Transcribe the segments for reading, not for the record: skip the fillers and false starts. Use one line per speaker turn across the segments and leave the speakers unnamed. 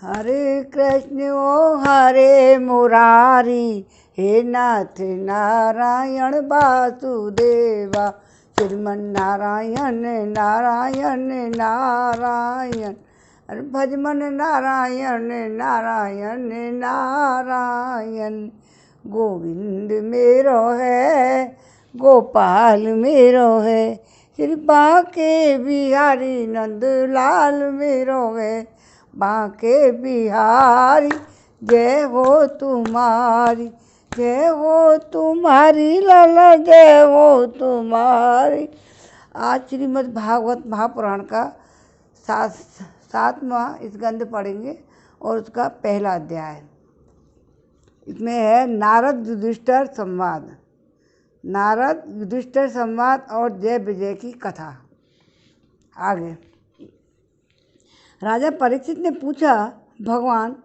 हरे कृष्ण ओ हरे मुरारी, हे नाथ नारायण वासुदेवा, श्रीमन नारायण नारायण नारायण, अरे भजमन नारायण नारायण नारायण। गोविंद मेरो है गोपाल मेरो है, श्री बांके बिहारी नंदलाल मेरो है। बांके बिहारी जय हो तुम्हारी, जय हो तुम्हारी लाला जय हो तुम्हारी। आज श्रीमद् भागवत महापुराण का सातवां स्कंद पढ़ेंगे और उसका पहला अध्याय। इसमें है नारद युधिष्ठिर संवाद, नारद युधिष्ठिर संवाद और जय विजय की कथा। आगे राजा परीक्षित ने पूछा, भगवान,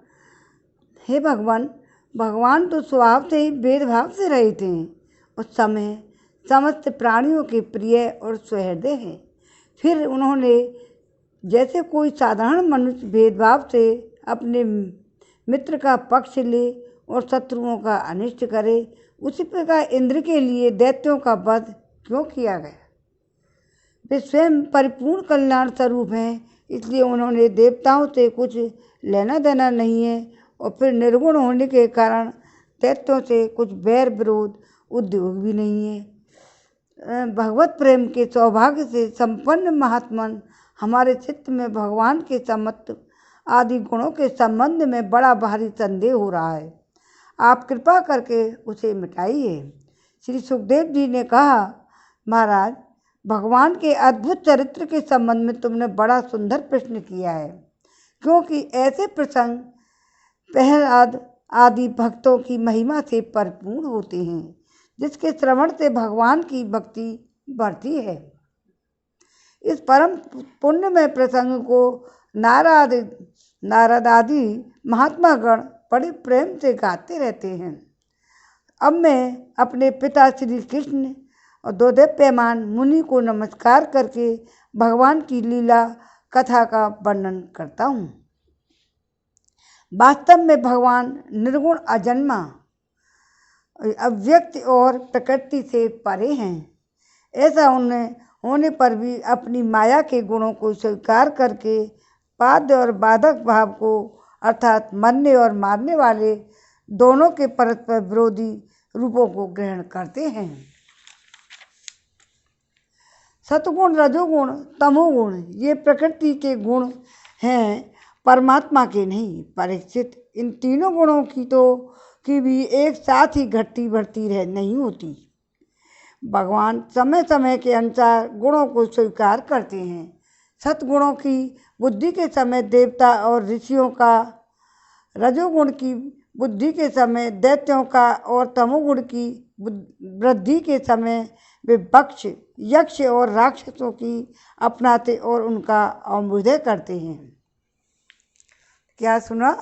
हे भगवान, भगवान तो स्वभाव से ही भेदभाव से रहित हैं, उस समय समस्त प्राणियों के प्रिय और सुहृदय हैं। फिर उन्होंने जैसे कोई साधारण मनुष्य भेदभाव से अपने मित्र का पक्ष ले और शत्रुओं का अनिष्ट करे, उसी प्रकार इंद्र के लिए दैत्यों का वध क्यों किया गया? वे स्वयं परिपूर्ण कल्याण स्वरूप हैं, इसलिए उन्होंने देवताओं से कुछ लेना देना नहीं है, और फिर निर्गुण होने के कारण दैत्यों से कुछ बैर विरोध उद्योग भी नहीं है। भगवत प्रेम के सौभाग्य से संपन्न महात्मन हमारे चित्त में भगवान के समत्व आदि गुणों के संबंध में बड़ा भारी संदेह हो रहा है। आप कृपा करके उसे मिटाइए। श्री सुखदेव जी ने कहा, महाराज, भगवान के अद्भुत चरित्र के संबंध में तुमने बड़ा सुंदर प्रश्न किया है, क्योंकि ऐसे प्रसंग प्रहलाद आदि भक्तों की महिमा से परिपूर्ण होते हैं, जिसके श्रवण से भगवान की भक्ति बढ़ती है। इस परम पुण्यमय प्रसंग को नारद आदि महात्मा गण बड़े प्रेम से गाते रहते हैं। अब मैं अपने पिता श्री कृष्ण और दोदेप्यमान मुनि को नमस्कार करके भगवान की लीला कथा का वर्णन करता हूँ। वास्तव में भगवान निर्गुण अजन्मा अव्यक्त और प्रकृति से परे हैं। ऐसा उन्हें होने पर भी अपनी माया के गुणों को स्वीकार करके बाध्य और बाधक भाव को, अर्थात मरने और मारने वाले दोनों के परस्पर विरोधी रूपों को ग्रहण करते हैं। सतगुण, रजोगुण, तमोगुण ये प्रकृति के गुण हैं, परमात्मा के नहीं। परीक्षित, इन तीनों गुणों की भी एक साथ ही घटती बढ़ती नहीं होती। भगवान समय समय के अनुसार गुणों को स्वीकार करते हैं। सतगुणों की बुद्धि के समय देवता और ऋषियों का, रजोगुण की बुद्धि के समय दैत्यों का, और तमोगुण की वृद्धि के समय वे बक्ष, यक्ष और राक्षसों की अपनाते और उनका अवमूल्य करते हैं। क्या सुना?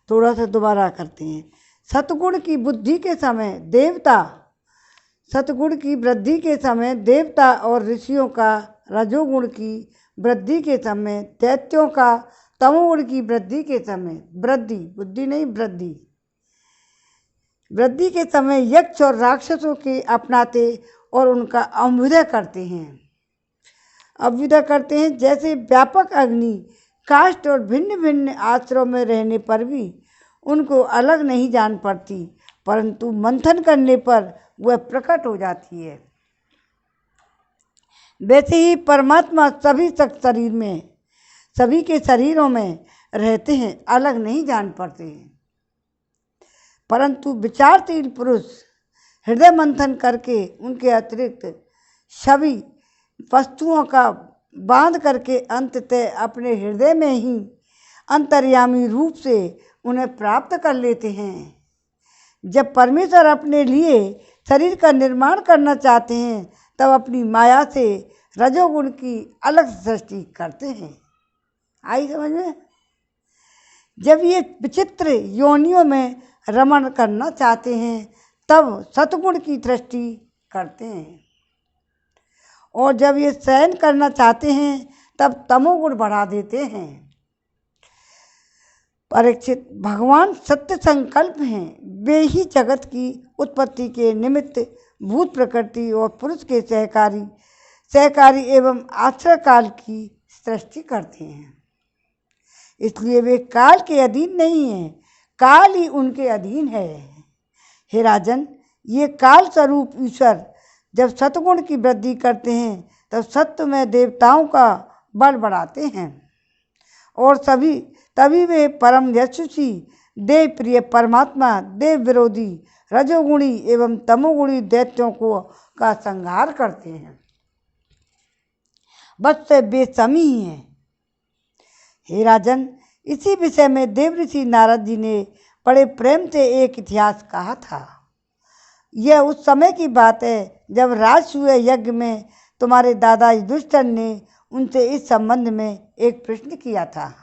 थोड़ा सा दोबारा करते हैं। सतगुण की बुद्धि के समय देवता, सतगुण की वृद्धि के समय देवता और ऋषियों का, रजोगुण की वृद्धि के समय दैत्यों का, तमोगुण की वृद्धि के समय, वृद्धि बुद्धि नहीं वृद्धि, वृद्धि के समय यक्ष और राक्षसों के अपनाते और उनका अभ्युदय करते हैं। अभ्युदय करते हैं जैसे व्यापक अग्नि काष्ठ और भिन्न भिन्न आश्रयों में रहने पर भी उनको अलग नहीं जान पड़ती, परंतु मंथन करने पर वह प्रकट हो जाती है। वैसे ही परमात्मा सभी के शरीरों में रहते हैं, अलग नहीं जान पड़ते हैं, परंतु विचारशील पुरुष हृदय मंथन करके उनके अतिरिक्त सभी वस्तुओं का बांध करके अंततः अपने हृदय में ही अंतर्यामी रूप से उन्हें प्राप्त कर लेते हैं। जब परमेश्वर अपने लिए शरीर का निर्माण करना चाहते हैं, तब अपनी माया से रजोगुण की अलग सृष्टि करते हैं। आई समझ में? जब ये विचित्र योनियों में रमण करना चाहते हैं, तब सतगुण की सृष्टि करते हैं, और जब ये शयन करना चाहते हैं, तब तमोगुण बढ़ा देते हैं। परीक्षित, भगवान सत्य संकल्प हैं। वे ही जगत की उत्पत्ति के निमित्त भूत प्रकृति और पुरुष के सहकारी एवं आश्रय काल की सृष्टि करते हैं। इसलिए वे काल के अधीन नहीं हैं, काल ही उनके अधीन है। हे राजन, ये काल स्वरूप ईश्वर जब सतगुण की वृद्धि करते हैं तब सत्य में देवताओं का बल बढ़ाते हैं और तभी वे परम यशस्वी देव प्रिय परमात्मा देव विरोधी रजोगुणी एवं तमोगुणी दैत्यों का संहार करते हैं। बस से बेसमी ही हैं। हे राजन, इसी विषय में देव ऋषि नारद जी ने बड़े प्रेम से एक इतिहास कहा था। यह उस समय की बात है जब राजसूय यज्ञ में तुम्हारे दादा युधिष्ठिर ने उनसे इस संबंध में एक प्रश्न किया था।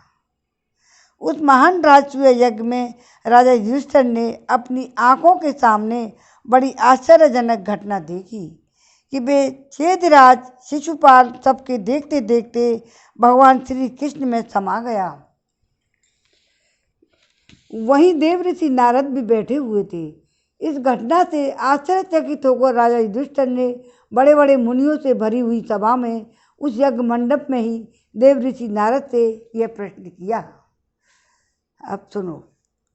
उस महान राजसूय यज्ञ में राजा युधिष्ठिर ने अपनी आंखों के सामने बड़ी आश्चर्यजनक घटना देखी कि वे छेदराज शिशुपाल सबके देखते देखते भगवान श्री कृष्ण में समा गया। वहीं देव ऋषि नारद भी बैठे हुए थे। इस घटना से आश्चर्यचकित होकर राजा युधिष्ठिर ने बड़े बड़े मुनियों से भरी हुई सभा में उस यज्ञ मंडप में ही देव ऋषि नारद से यह प्रश्न किया। अब सुनो।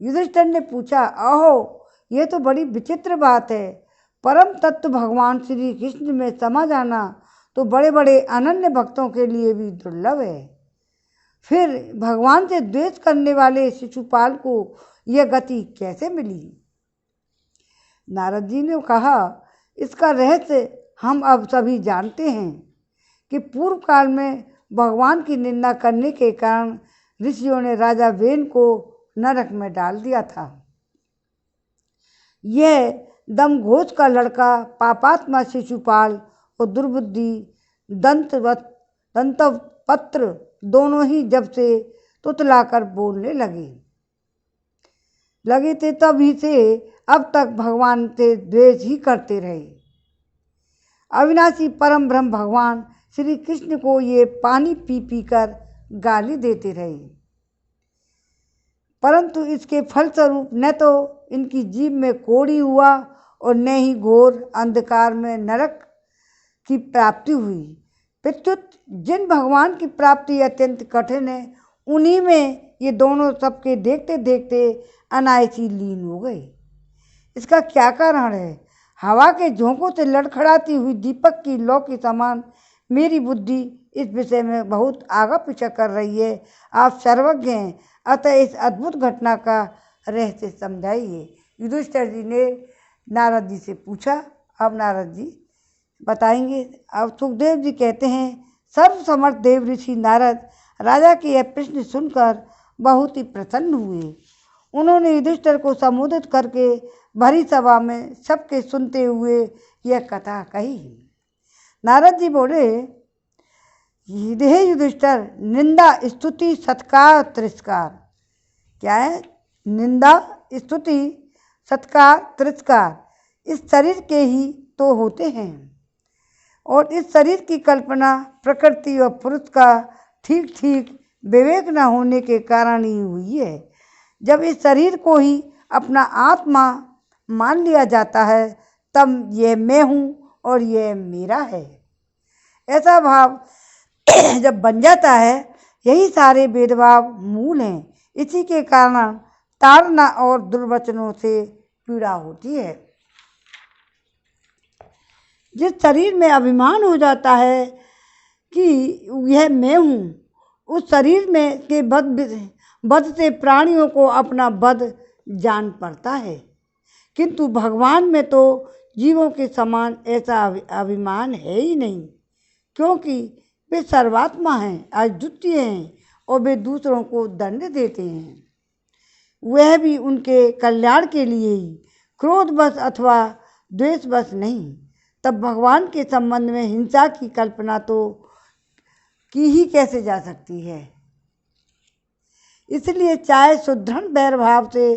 युधिष्ठिर ने पूछा, अहो, यह तो बड़ी विचित्र बात है। परम तत्व भगवान श्री कृष्ण में समा जाना तो बड़े बड़े अनन्य भक्तों के लिए भी दुर्लभ है। फिर भगवान से द्वेष करने वाले शिशुपाल को यह गति कैसे मिली? नारद जी ने कहा, इसका रहस्य हम अब सभी जानते हैं कि पूर्व काल में भगवान की निंदा करने के कारण ऋषियों ने राजा वेन को नरक में डाल दिया था। यह दमघोष का लड़का पापात्मा शिशुपाल और दुर्बुद्धि दंतवक्त्र दोनों ही जब से तुतलाकर बोलने लगे थे तभी से अब तक भगवान से द्वेष ही करते रहे। अविनाशी परम ब्रह्म भगवान श्री कृष्ण को ये पानी पी पी कर गाली देते रहे, परंतु इसके फलस्वरूप न तो इनकी जीभ में कोड़ी हुआ और न ही घोर अंधकार में नरक की प्राप्ति हुई। प्रत्युत जिन भगवान की प्राप्ति अत्यंत कठिन है, उन्हीं में ये दोनों सबके देखते देखते अनायासी लीन हो गए। इसका क्या कारण है? हवा के झोंकों से लड़खड़ाती हुई दीपक की लौ के समान मेरी बुद्धि इस विषय में बहुत आगा पीछा कर रही है। आप सर्वज्ञ हैं, अतः इस अद्भुत घटना का रहस्य समझाइए। युधिष्ठिर जी ने नारद जी से पूछा। अब नारद जी बताएंगे। अब सुखदेव जी कहते हैं, सर्वसमर्थ देव ऋषि नारद राजा के यह प्रश्न सुनकर बहुत ही प्रसन्न हुए। उन्होंने युधिष्ठिर को संबोधित करके भरी सभा में सबके सुनते हुए यह कथा कही। नारद जी बोले, हे युधिष्ठिर, निंदा स्तुति सत्कार तिरस्कार क्या है? निंदा स्तुति सत्कार तिरस्कार इस शरीर के ही तो होते हैं, और इस शरीर की कल्पना प्रकृति और पुरुष का ठीक ठीक विवेक न होने के कारण ही हुई है। जब इस शरीर को ही अपना आत्मा मान लिया जाता है तब यह मैं हूँ और यह मेरा है, ऐसा भाव जब बन जाता है, यही सारे भेदभाव मूल हैं। इसी के कारण ताड़ना और दुर्वचनों से पीड़ा होती है। जिस शरीर में अभिमान हो जाता है कि यह मैं हूँ, उस शरीर में के बद से प्राणियों को अपना बद जान पड़ता है, किंतु भगवान में तो जीवों के समान ऐसा अभिमान है ही नहीं, क्योंकि वे सर्वात्मा हैं, अद्वितीय हैं और वे दूसरों को दंड देते हैं, वह भी उनके कल्याण के लिए ही, क्रोधवश अथवा द्वेषवश नहीं। तब भगवान के संबंध में हिंसा की कल्पना तो की ही कैसे जा सकती है? इसलिए चाहे सुदृढ़ बैर भाव से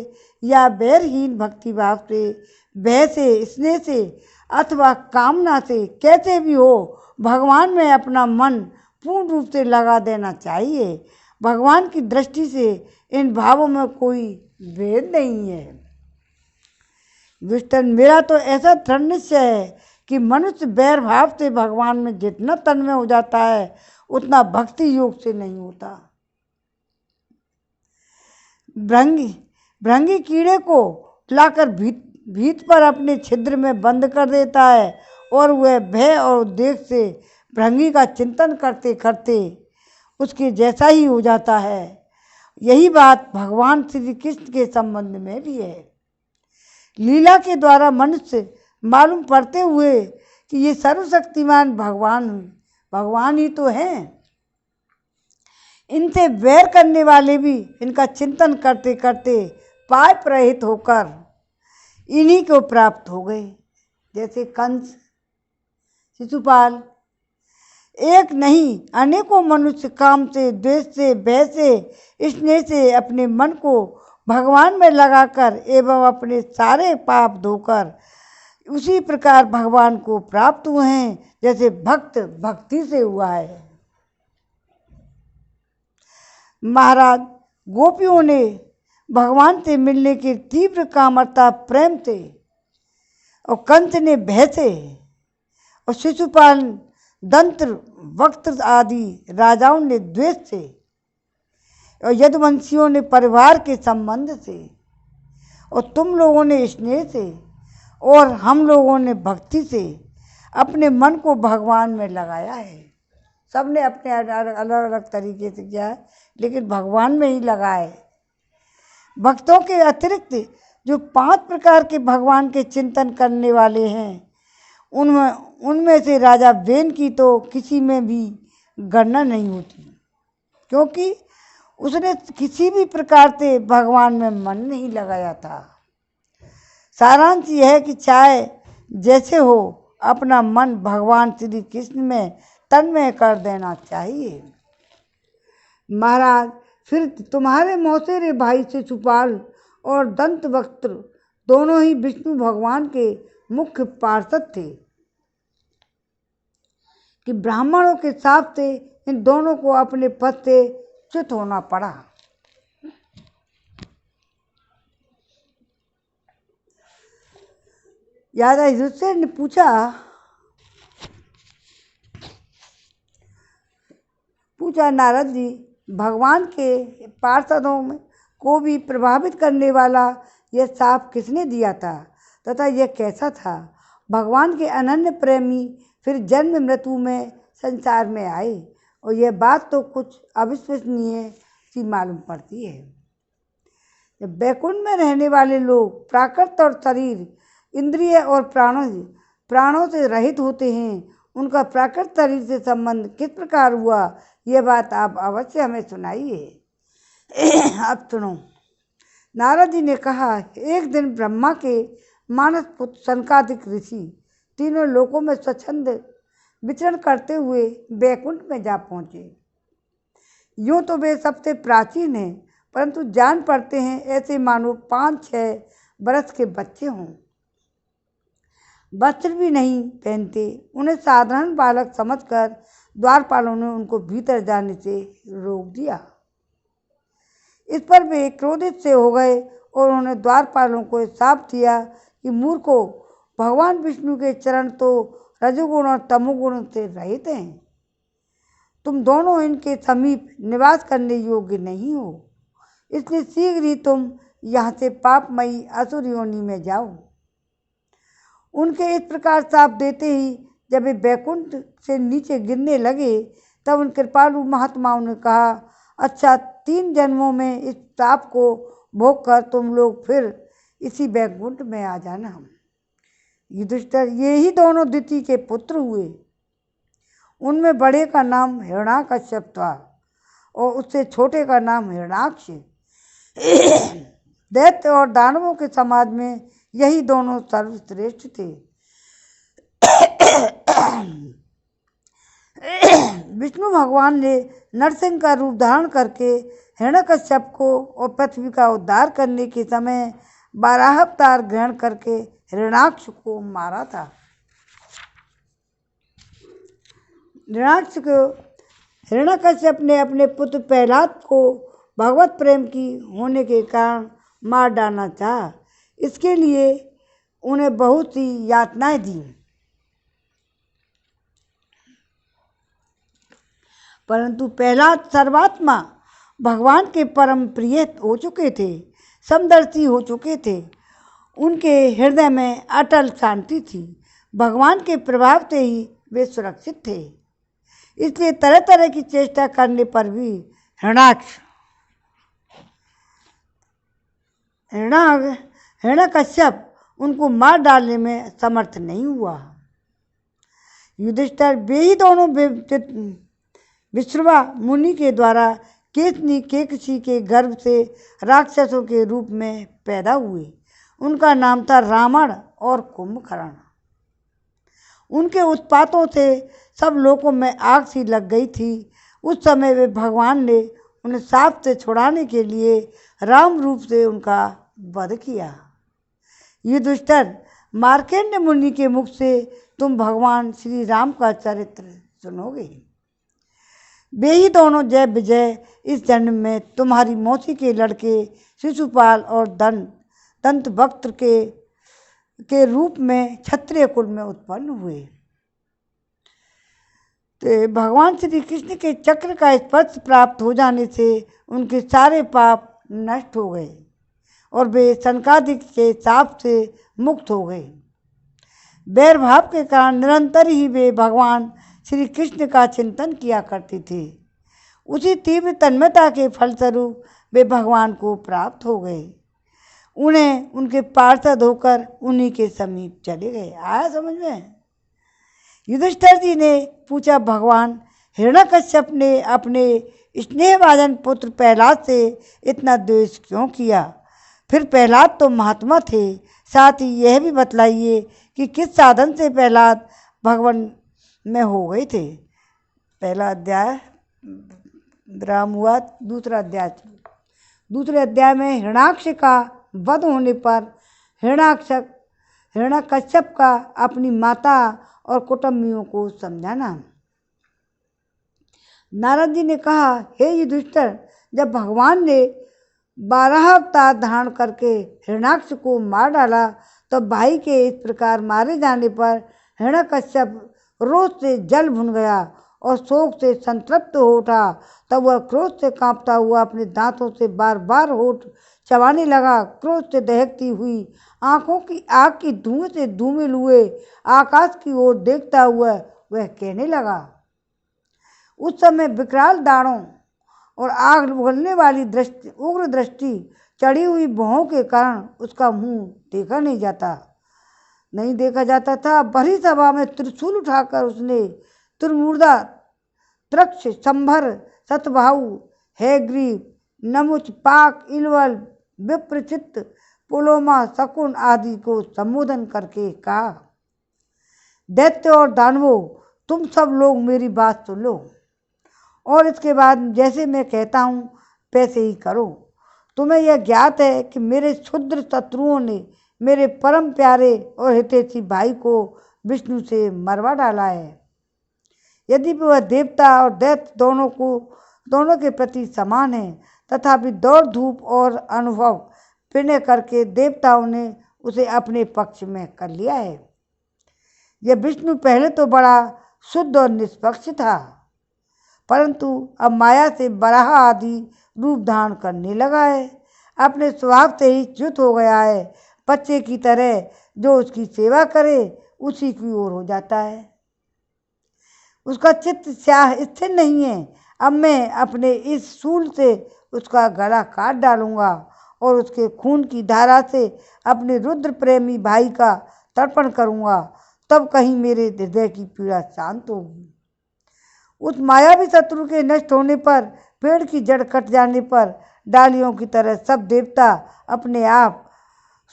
या बैरहीन भक्ति भाव से, भय से, स्नेह से अथवा कामना से, कैसे भी हो, भगवान में अपना मन पूर्ण रूप से लगा देना चाहिए। भगवान की दृष्टि से इन भावों में कोई भेद नहीं है। दुष्टन, मेरा तो ऐसा दृढ़ निश्चय है कि मनुष्य बैर भाव से भगवान में जितना तन्मय हो जाता है उतना भक्ति योग से नहीं होता। भृंगी कीड़े को लाकर भीत पर अपने छिद्र में बंद कर देता है और वह भय और उद्वेग से भृंगी का चिंतन करते करते उसके जैसा ही हो जाता है। यही बात भगवान श्री कृष्ण के संबंध में भी है। लीला के द्वारा मनुष्य मालूम पड़ते हुए कि ये सर्वशक्तिमान भगवान ही तो हैं, इनसे वैर करने वाले भी इनका चिंतन करते करते पाप रहित होकर इन्हीं को प्राप्त हो गए। जैसे कंस, शिशुपाल, एक नहीं अनेकों मनुष्य काम से, द्वेष से, भय से, स्नेह से अपने मन को भगवान में लगाकर एवं अपने सारे पाप धोकर उसी प्रकार भगवान को प्राप्त हुए हैं जैसे भक्त भक्ति से हुआ है। महाराज, गोपियों ने भगवान से मिलने की तीव्र कामरता प्रेम से, और कंस ने भय से, और शिशुपाल, दंत वक्त आदि राजाओं ने द्वेष से, और यदुवंशियों ने परिवार के संबंध से, और तुम लोगों ने स्नेह से, और हम लोगों ने भक्ति से अपने मन को भगवान में लगाया है। सब ने अपने अलग अलग तरीके से किया है, लेकिन भगवान में ही लगाए। भक्तों के अतिरिक्त जो 5 प्रकार के भगवान के चिंतन करने वाले हैं उनमें से राजा वेन की तो किसी में भी गणना नहीं होती, क्योंकि उसने किसी भी प्रकार से भगवान में मन नहीं लगाया था। सारांश यह है कि चाहे जैसे हो अपना मन भगवान श्री कृष्ण में तन्मय कर देना चाहिए। महाराज, फिर तुम्हारे मौसेरे भाई शिशुपाल और दंतवक्त्र दोनों ही विष्णु भगवान के मुख्य पार्षद थे कि ब्राह्मणों के साथ से इन दोनों को अपने पद से च्युत होना पड़ा। युधिष्ठिर ने पूछा नारद जी, भगवान के पार्षदों को भी प्रभावित करने वाला यह शाप किसने दिया था तथा यह कैसा था? भगवान के अनन्य प्रेमी फिर जन्म मृत्यु में संसार में आए, और यह बात तो कुछ अविश्वसनीय सी मालूम पड़ती है। जब वैकुंठ में रहने वाले लोग प्राकृत और शरीर, इंद्रिय और प्राणों से रहित होते हैं, उनका प्राकृत शरीर से संबंध किस प्रकार हुआ, यह बात आप अवश्य हमें सुनाइए। अब सुनो। नारद जी ने कहा, एक दिन ब्रह्मा के मानस पुत्र सनकादिक ऋषि तीनों लोकों में स्वच्छंद विचरण करते हुए वैकुंठ में जा पहुँचे। यूँ तो वे सबसे प्राचीन हैं, परंतु जान पड़ते हैं ऐसे मानो 5-6 बरस के बच्चे हों। वस्त्र भी नहीं पहनते। उन्हें साधारण बालक समझकर द्वारपालों ने उनको भीतर जाने से रोक दिया। इस पर वे क्रोधित से हो गए और उन्होंने द्वारपालों को शाप दिया कि मूर्खों, भगवान विष्णु के चरण तो रजोगुण और तमोगुण से रहित हैं। तुम दोनों इनके समीप निवास करने योग्य नहीं हो, इसलिए शीघ्र ही तुम यहाँ से पापमयी असुर योनि में जाओ। उनके इस प्रकार शाप देते ही जब वे वैकुंठ से नीचे गिरने लगे, तब उन कृपालु महात्माओं ने कहा, अच्छा 3 जन्मों में इस शाप को भोग कर तुम लोग फिर इसी वैकुंठ में आ जाना। युधिष्ठिर, ये ही दोनों दिति के पुत्र हुए। उनमें बड़े का नाम हिरण्याकश्यप था और उससे छोटे का नाम हिरण्याक्ष। दैत्य और दानवों के समाज में यही दोनों सर्वश्रेष्ठ थे। विष्णु भगवान ने नरसिंह का रूप धारण करके हिरण्याकश्यप को और पृथ्वी का उद्धार करने के समय बारह अवतार ग्रहण करके हिरण्याक्ष को मारा था। हिरण्याक्ष को हिरण्यकश्यप ने अपने पुत्र प्रहलाद को भगवत प्रेम की होने के कारण मार डालना चाहा। इसके लिए उन्हें बहुत सी यातनाएं दी, परंतु प्रहलाद सर्वात्मा भगवान के परम प्रिय हो चुके थे, समदर्शी हो चुके थे। उनके हृदय में अटल शांति थी। भगवान के प्रभाव से ही वे सुरक्षित थे। इसलिए तरह तरह की चेष्टा करने पर भी हिरण्यकश्यप उनको मार डालने में समर्थ नहीं हुआ। युधिष्ठिर वे ही दोनों विश्रवा मुनि के द्वारा केकसी के गर्भ से राक्षसों के रूप में पैदा हुए। उनका नाम था रावण और कुंभकर्ण। उनके उत्पातों से सब लोगों में आग सी लग गई थी। उस समय वे भगवान ने उन्हें साप से छुड़ाने के लिए राम रूप से उनका वध किया। युधिष्ठिर, मार्कंडेय मुनि के मुख से तुम भगवान श्री राम का चरित्र सुनोगे। वे ही दोनों जय विजय इस जन्म में तुम्हारी मौसी के लड़के शिशुपाल और दंतवक्त्र के रूप में क्षत्रिय कुल में उत्पन्न हुए। तो भगवान श्री कृष्ण के चक्र का स्पर्श प्राप्त हो जाने से उनके सारे पाप नष्ट हो गए और वे सनकादिक के शाप से मुक्त हो गए। बैर भाव के कारण निरंतर ही वे भगवान श्री कृष्ण का चिंतन किया करते थे। उसी तीव्र तन्मयता के फलस्वरूप वे भगवान को प्राप्त हो गए। उन्हें उनके पार्षद होकर उन्हीं के समीप चले गए। आया समझ में? युधिष्ठिर जी ने पूछा, भगवान हिरण्यकश्यप ने अपने स्नेहभाजन पुत्र प्रहलाद से इतना द्वेष क्यों किया? फिर प्रहलाद तो महात्मा थे। साथ ही यह भी बतलाइए कि किस साधन से प्रहलाद भगवान में हो गए थे। पहला अध्याय विराम हुआ। दूसरे अध्याय में हिरण्याक्ष का वध होने पर हिरण्यकश्यप का अपनी माता और कुटुंबियों को समझाना। नारद जी ने कहा, हे युधिष्ठिर, जब भगवान ने 12 अवतार धारण करके हिरण्याक्ष को मार डाला तो भाई के इस प्रकार मारे जाने पर हिरण्यकश्यप रोष से जल भुन गया और शोक से संतृप्त हो उठा। तब वह क्रोध से कांपता हुआ अपने दांतों से बार बार होठ चबाने लगा। क्रोध से दहकती हुई आंखों की आग की धुएं से धूमिल हुए आकाश की ओर देखता हुआ वह कहने लगा। उस समय विकराल दाढ़ों और आग उगलने वाली उग्र दृष्टि चढ़ी हुई भौहों के कारण उसका मुंह देखा नहीं जाता था। भरी सभा में त्रिशूल उठाकर उसने त्रिमूर्धा, त्रक्ष, संभर, सतबाहु, हैग्रीव, नमुच, पाक, इलवल, विप्रचित्त, पुलोमा, शकुन आदि को संबोधन करके कहा, दैत्य और दानवों, तुम सब लोग मेरी बात सुन लो और इसके बाद जैसे मैं कहता हूँ वैसे ही करो। तुम्हें यह ज्ञात है कि मेरे क्षुद्र शत्रुओं ने मेरे परम प्यारे और हितैषी भाई को विष्णु से मरवा डाला है। यदि वह देवता और दैत्य दोनों के प्रति समान है, तथापि दौड़ धूप और अनुभव विनय करके देवताओं ने उसे अपने पक्ष में कर लिया है। यह विष्णु पहले तो बड़ा शुद्ध और निष्पक्ष था, परंतु अब माया से वराह आदि रूप धारण करने लगा है। अपने स्वभाव से ही च्युत हो गया है। बच्चे की तरह जो उसकी सेवा करे उसी की ओर हो जाता है। उसका चित्त स्थिर नहीं है। अब मैं अपने इस शूल से उसका गला काट डालूंगा और उसके खून की धारा से अपने रुद्र प्रेमी भाई का तर्पण करूंगा। तब कहीं मेरे हृदय की पीड़ा शांत होगी। उस मायावी शत्रु के नष्ट होने पर, पेड़ की जड़ कट जाने पर डालियों की तरह सब देवता अपने आप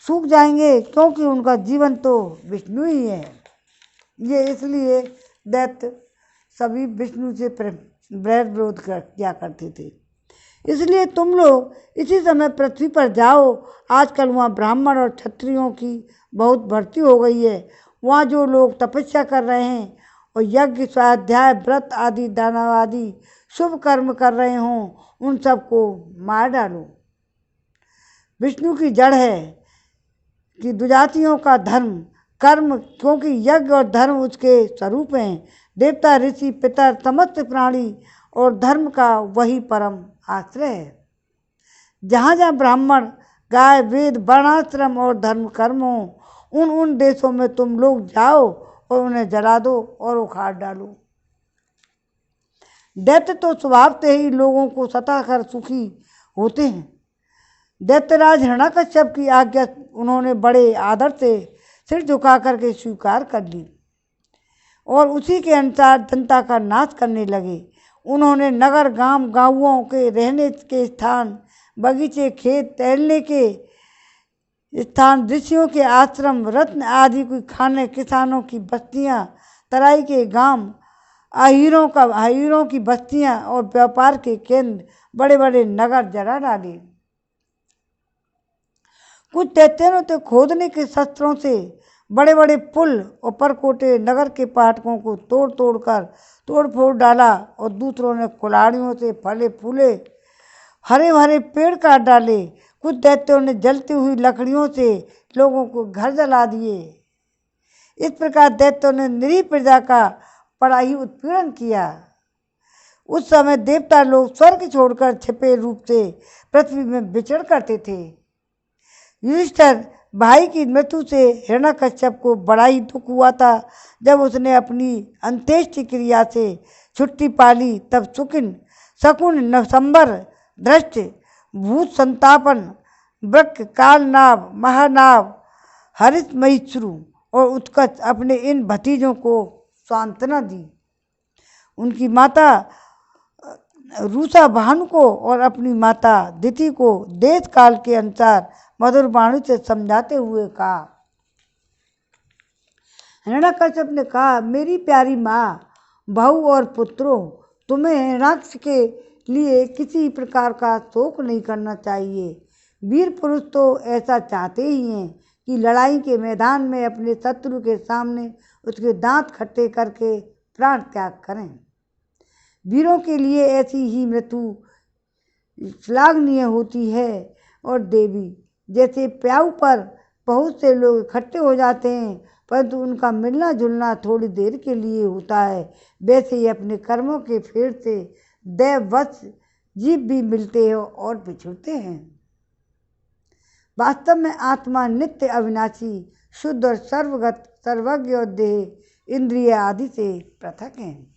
सूख जाएंगे, क्योंकि उनका जीवन तो विष्णु ही है। ये इसलिए दैत्य सभी विष्णु से वैर विरोध किया करते थे। इसलिए तुम लोग इसी समय पृथ्वी पर जाओ। आजकल वहाँ ब्राह्मण और क्षत्रियों की बहुत भर्ती हो गई है। वहाँ जो लोग तपस्या कर रहे हैं और यज्ञ, स्वाध्याय, व्रत आदि, दान आदि शुभ कर्म कर रहे हों उन सबको मार डालो। विष्णु की जड़ है कि दुजातियों का धर्म कर्म, क्योंकि यज्ञ और धर्म उसके स्वरूप हैं। देवता, ऋषि, पितर, समस्त प्राणी और धर्म का वही परम आश्रय है। जहाँ जहाँ ब्राह्मण, गाय, वेद, वर्णाश्रम और धर्म कर्म हो, उन उन देशों में तुम लोग जाओ और उन्हें जला दो और उखाड़ डालो। दैत्य तो स्वभाव से ही लोगों को सताकर सुखी होते हैं। दैत्यराज हिरण्यकश्यप की आज्ञा उन्होंने बड़े आदर से सिर झुका करके स्वीकार कर ली और उसी के अनुसार जनता का नाश करने लगे। उन्होंने नगर, गांव, गाँवों के रहने के स्थान, बगीचे, खेत, टहलने के स्थान, ऋषियों के आश्रम, रत्न आदि को खाने, किसानों की बस्तियां, तराई के गांव, आहीरों की बस्तियां और व्यापार के केंद्र, बड़े बड़े नगर जला डाले। कुछ दैत्यों ने तो खोदने के शस्त्रों से बड़े बड़े पुल और परकोटे नगर के फाटकों को तोड़ फोड़ डाला और दूसरों ने कुल्हाड़ियों से फले फूले हरे भरे पेड़ काट डाले। कुछ दैत्यों ने जलती हुई लकड़ियों से लोगों को घर जला दिए। इस प्रकार दैत्यों ने निरीह प्रजा का बड़ा ही उत्पीड़न किया। उस समय देवता लोग स्वर्ग छोड़कर छिपे रूप से पृथ्वी में विचरण करते थे। युधिष्ठिर भाई की मृत्यु से हिरण्यकश्यप को बड़ा ही दुख हुआ था। जब उसने अपनी अंत्येष्टि क्रिया से छुट्टी पाली तब शकुन, नवसंबर, दृष्ट, भूत संतापन, वृक, कालनाभ, महानाभ, हरित महिष्रु और उत्कच अपने इन भतीजों को सांत्वना दी। उनकी माता रूसा भानु को और अपनी माता दिति को देश काल के अनुसार मधुर वाणी से समझाते हुए कहा। हिरण्यकश्यप ने कहा, मेरी प्यारी माँ, बहू और पुत्रों, तुम्हें हिरण्याक्ष के लिए किसी प्रकार का शोक नहीं करना चाहिए। वीर पुरुष तो ऐसा चाहते ही हैं कि लड़ाई के मैदान में अपने शत्रु के सामने उसके दांत खट्टे करके प्राण त्याग करें। वीरों के लिए ऐसी ही मृत्यु श्लाघनीय होती है। और देवी, जैसे प्याऊ पर बहुत से लोग इकट्ठे हो जाते हैं परंतु उनका मिलना जुलना थोड़ी देर के लिए होता है, वैसे ही अपने कर्मों के फेर से दैववश जीव भी मिलते हैं और बिछुड़ते हैं। वास्तव में आत्मा नित्य अविनाशी, शुद्ध और सर्वगत, सर्वज्ञ और देह, इंद्रिय आदि से पृथक हैं।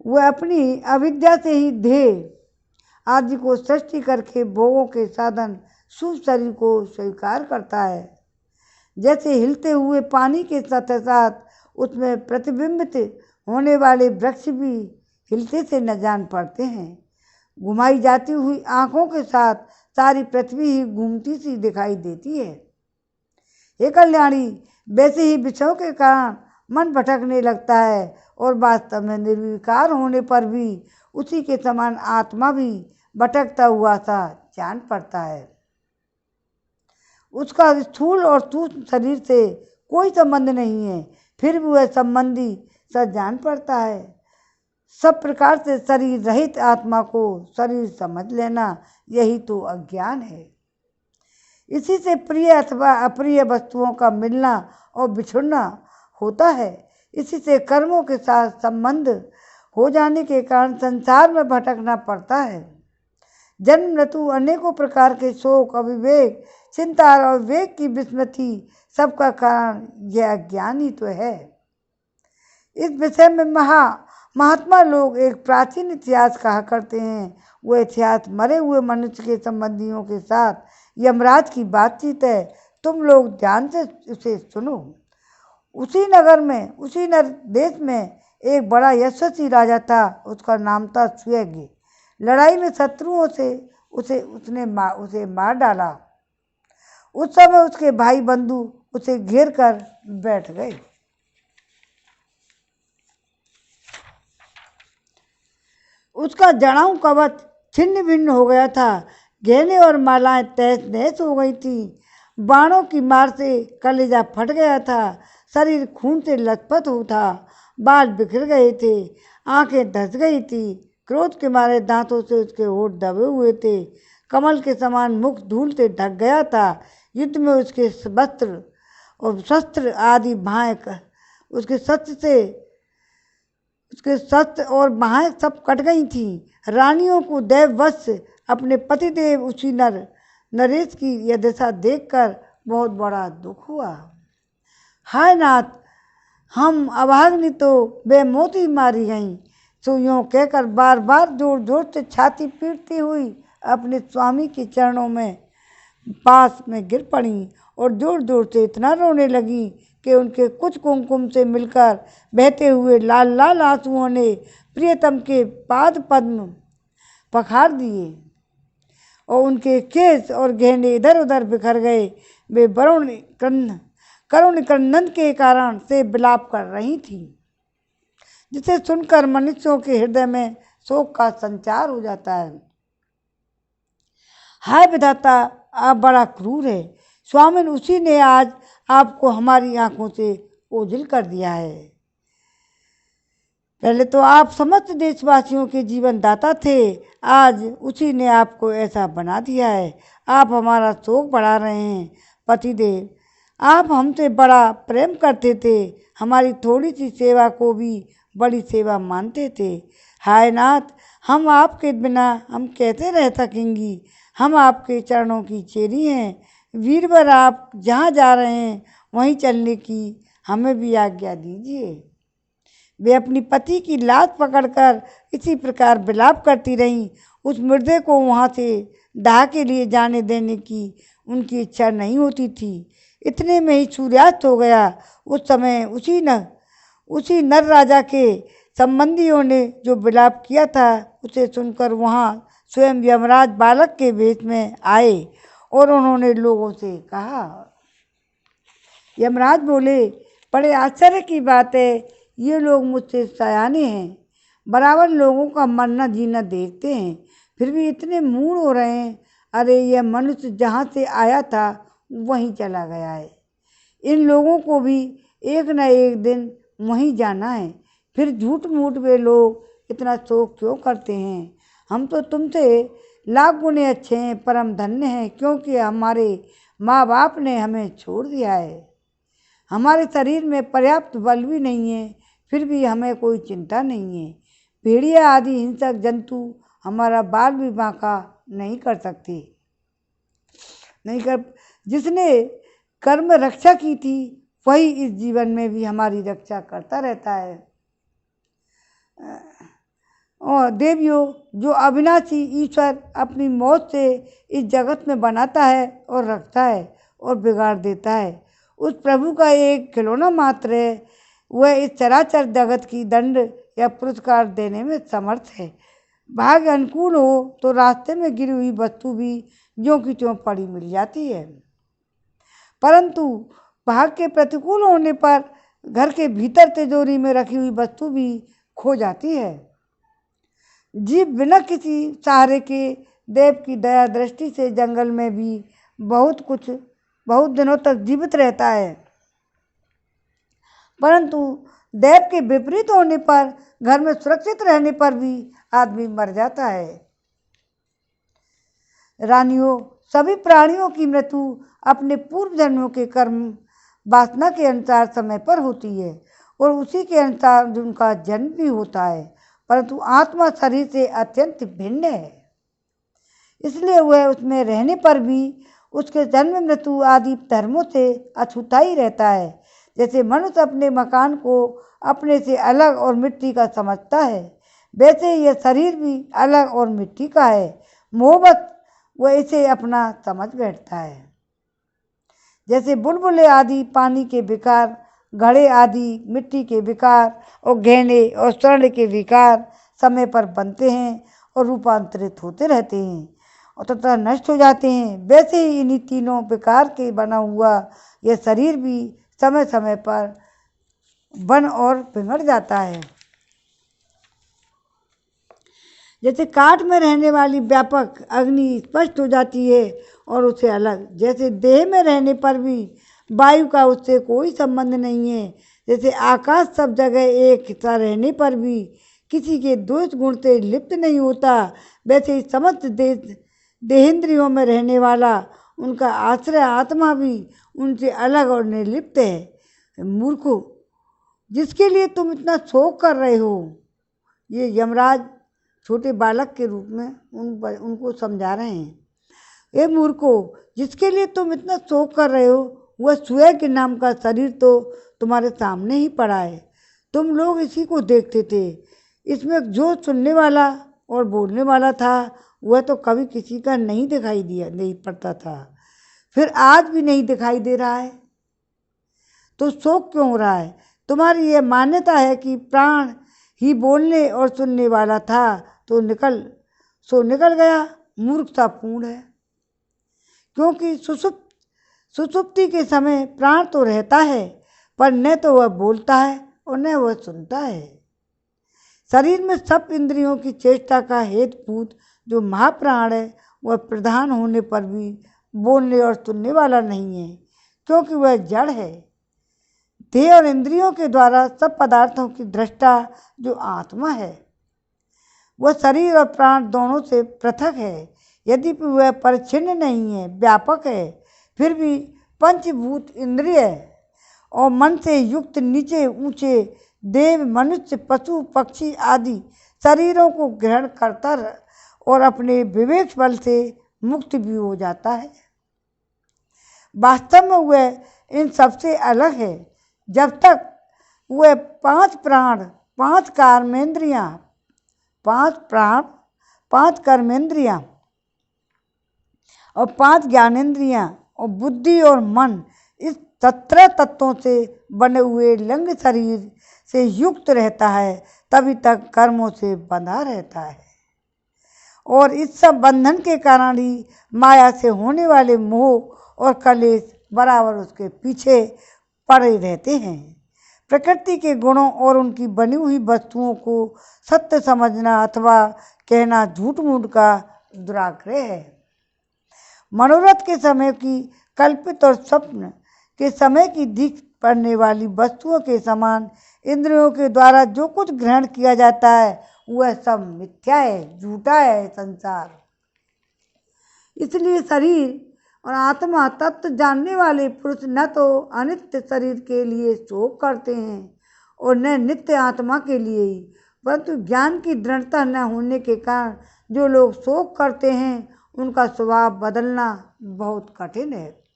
वह अपनी अविद्या से ही देह आदि को सृष्टि करके भोगों के साधन शुभ शरीर को स्वीकार करता है। जैसे हिलते हुए पानी के साथ साथ उसमें प्रतिबिंबित होने वाले वृक्ष भी हिलते से न जान पड़ते हैं। घुमाई जाती हुई आँखों के साथ सारी पृथ्वी ही घूमती सी दिखाई देती है। हे कल्याणी, वैसे ही विषयों के कारण मन भटकने लगता है और वास्तव में निर्विकार होने पर भी उसी के समान आत्मा भी भटकता हुआ सा जान पड़ता है। उसका स्थूल और सूक्ष्म शरीर से कोई संबंध नहीं है, फिर भी वह संबंधी सा जान पड़ता है। सब प्रकार से शरीर रहित आत्मा को शरीर समझ लेना यही तो अज्ञान है। इसी से प्रिय अथवा अप्रिय वस्तुओं का मिलना और बिछुड़ना होता है। इसी से कर्मों के साथ संबंध हो जाने के कारण संसार में भटकना पड़ता है। जन्म, मृत्यु, अनेकों प्रकार के शोक, अविवेक, चिंता और विवेक की विस्मृति सबका कारण यह अज्ञान ही तो है। इस विषय में महात्मा लोग एक प्राचीन इतिहास कहा करते हैं। वह इतिहास मरे हुए मनुष्य के संबंधियों के साथ यमराज की बातचीत है। तुम लोग ध्यान से उसे सुनो। उसी देश में एक बड़ा यशस्वी राजा था। उसका नाम था सुयज्ञ। लड़ाई में शत्रुओं से उसे मार डाला। उस समय उसके भाई बंधु उसे घेर कर बैठ गए। उसका जड़ाऊ कवच छिन्न भिन्न हो गया था। गहने और मालाएं तहस नहस हो गई थी। बाणों की मार से कलेजा फट गया था। शरीर खून से लथपथ हो था। बाल बिखर गए थे। आंखें धस गई थी, क्रोध के मारे दांतों से उसके होठ दबे हुए थे, कमल के समान मुख धूल से ढक गया था। युद्ध में उसके वस्त्र और शस्त्र आदि उसके शस्त्र और बाहें सब कट गई थीं। रानियों को दैववश अपने पतिदेव उसी नरेश की यह दशा देखकर बहुत बड़ा दुख हुआ। हाय नाथ, हम अभाग्नि तो बेमौत ही मारी गईं। सो यूँ कहकर बार बार जोर जोर से छाती पीटती हुई अपने स्वामी के चरणों में पास में गिर पड़ी और जोर जोर से इतना रोने लगी कि उनके कुछ कुमकुम से मिलकर बहते हुए लाल लाल आंसुओं ने प्रियतम के पाद पद्म पखार दिए और उनके केस और गहने इधर उधर बिखर गए। वे करुण क्रंदन के कारण से विलाप कर रही थी, जिसे सुनकर मनुष्यों के हृदय में शोक का संचार हो जाता है। हाय विधाता, आप बड़ा क्रूर है। स्वामिन उसी ने आज आपको हमारी आंखों से ओझल कर दिया है। पहले तो आप समस्त देशवासियों के जीवन दाता थे, आज उसी ने आपको ऐसा बना दिया है। आप हमारा शोक बढ़ा रहे हैं। पतिदेव, आप हमसे बड़ा प्रेम करते थे, हमारी थोड़ी सी सेवा को भी बड़ी सेवा मानते थे। हाय नाथ, हम आपके बिना हम कैसे रह सकेंगी। हम आपके चरणों की चेरी हैं। वीरवर, आप जहाँ जा रहे हैं वहीं चलने की हमें भी आज्ञा दीजिए। वे अपनी पति की लाश पकड़कर इसी प्रकार विलाप करती रहीं। उस मुर्दे को वहाँ से दाह के लिए जाने देने की उनकी इच्छा नहीं होती थी। इतने में ही सूर्यास्त हो गया। उस समय उसी नर राजा के संबंधियों ने जो विलाप किया था उसे सुनकर वहाँ स्वयं यमराज बालक के वेश में आए और उन्होंने लोगों से कहा। यमराज बोले, बड़े आश्चर्य की बात है, ये लोग मुझसे सयाने हैं, बराबर लोगों का मरना जीना देखते हैं, फिर भी इतने मूढ़ हो रहे हैं। अरे, यह मनुष्य जहाँ से आया था वहीं चला गया है। इन लोगों को भी एक न एक दिन वहीं जाना है। फिर झूठ मूठ वे लोग इतना शोक क्यों करते हैं। हम तो तुमसे लाख गुने अच्छे हैं, परम धन्य हैं, क्योंकि हमारे माँ बाप ने हमें छोड़ दिया है। हमारे शरीर में पर्याप्त बल भी नहीं है, फिर भी हमें कोई चिंता नहीं है। भेड़िया आदि हिंसक जंतु हमारा बाल भी बांका नहीं कर सकते। जिसने कर्म रक्षा की थी वही इस जीवन में भी हमारी रक्षा करता रहता है। और देवियों, जो अविनाशी ईश्वर अपनी मौत से इस जगत में बनाता है और रखता है और बिगाड़ देता है, उस प्रभु का एक खिलौना मात्र है। वह इस चराचर जगत की दंड या पुरस्कार देने में समर्थ है। भाग्य अनुकूल हो तो रास्ते में गिरी हुई वस्तु भी ज्यों की त्यों पड़ी मिल जाती है, परंतु भाग्य के प्रतिकूल होने पर घर के भीतर तिजोरी में रखी हुई वस्तु भी खो जाती है। जीव बिना किसी सहारे के देव की दया दृष्टि से जंगल में भी बहुत दिनों तक जीवित रहता है, परंतु देव के विपरीत होने पर घर में सुरक्षित रहने पर भी आदमी मर जाता है। रानियों, सभी प्राणियों की मृत्यु अपने पूर्व जन्मों के कर्म वासना के अनुसार समय पर होती है और उसी के अनुसार उनका जन्म भी होता है, परंतु आत्मा शरीर से अत्यंत भिन्न है, इसलिए वह उसमें रहने पर भी उसके जन्म मृत्यु आदि धर्मों से अछूता ही रहता है। जैसे मनुष्य अपने मकान को अपने से अलग और मिट्टी का समझता है, वैसे यह शरीर भी अलग और मिट्टी का है। मोहब्बत वह इसे अपना समझ बैठता है। जैसे बुलबुले आदि पानी के विकार, घड़े आदि मिट्टी के विकार और गहने और स्वर्ण के विकार समय पर बनते हैं और रूपांतरित होते रहते हैं और तथा नष्ट हो जाते हैं, वैसे ही इन्हीं तीनों विकार के बना हुआ यह शरीर भी समय समय पर बन और बिगड़ जाता है। जैसे काठ में रहने वाली व्यापक अग्नि स्पष्ट हो जाती है और उससे अलग, जैसे देह में रहने पर भी वायु का उससे कोई संबंध नहीं है, जैसे आकाश सब जगह एक सा रहने पर भी किसी के दोष गुण से लिप्त नहीं होता, वैसे ही समस्त देहेंद्रियों में रहने वाला उनका आश्रय आत्मा भी उनसे अलग और निर्लिप्त है। मूर्खो, जिसके लिए तुम इतना शोक कर रहे हो, ये यमराज छोटे बालक के रूप में उनको समझा रहे हैं। ये मूर्खो, जिसके लिए तुम इतना शोक कर रहे हो, वह स्वयं के नाम का शरीर तो तुम्हारे सामने ही पड़ा है। तुम लोग इसी को देखते थे। इसमें जो सुनने वाला और बोलने वाला था, वह तो कभी किसी का नहीं पड़ता था, फिर आज भी नहीं दिखाई दे रहा है। तो शोक क्यों हो रहा है? तुम्हारी यह मान्यता है कि प्राण ही बोलने और सुनने वाला था, तो निकल गया। मूर्खतापूर्ण है, क्योंकि सुषुप्ति के समय प्राण तो रहता है, पर न तो वह बोलता है और न वह सुनता है। शरीर में सब इंद्रियों की चेष्टा का हेतुभूत जो महाप्राण है, वह प्रधान होने पर भी बोलने और सुनने वाला नहीं है, क्योंकि वह जड़ है। देह और इंद्रियों के द्वारा सब पदार्थों की दृष्टा जो आत्मा है, वह शरीर और प्राण दोनों से पृथक है। यद्यपि वह परिच्छिन्न नहीं है, व्यापक है, फिर भी पंचभूत इंद्रिय और मन से युक्त नीचे ऊंचे देव, मनुष्य, पशु, पक्षी आदि शरीरों को ग्रहण करता और अपने विवेक बल से मुक्त भी हो जाता है। वास्तव में वह इन सबसे अलग है। जब तक वह 5 प्राण, 5 कर्मेंद्रियां, 5 कर्मेंद्रियां और 5 ज्ञानेंद्रियां और बुद्धि और मन, इस 17 तत्वों से बने हुए लिंग शरीर से युक्त रहता है, तभी तक कर्मों से बंधा रहता है। और इस सब बंधन के कारण ही माया से होने वाले मोह और कलेश बराबर उसके पीछे पड़े रहते हैं। प्रकृति के गुणों और उनकी बनी हुई वस्तुओं को सत्य समझना अथवा कहना झूठ मूठ का दुराग्रह है। मनोरथ के समय की कल्पित और स्वप्न के समय की दिख पड़ने वाली वस्तुओं के समान इंद्रियों के द्वारा जो कुछ ग्रहण किया जाता है, वह सब मिथ्या है, झूठा है संसार। इसलिए शरीर और आत्मा तत्व जानने वाले पुरुष न तो अनित्य शरीर के लिए शोक करते हैं और न नित्य आत्मा के लिए ही, परंतु ज्ञान की दृढ़ता न होने के कारण जो लोग शोक करते हैं, उनका स्वभाव बदलना बहुत कठिन है।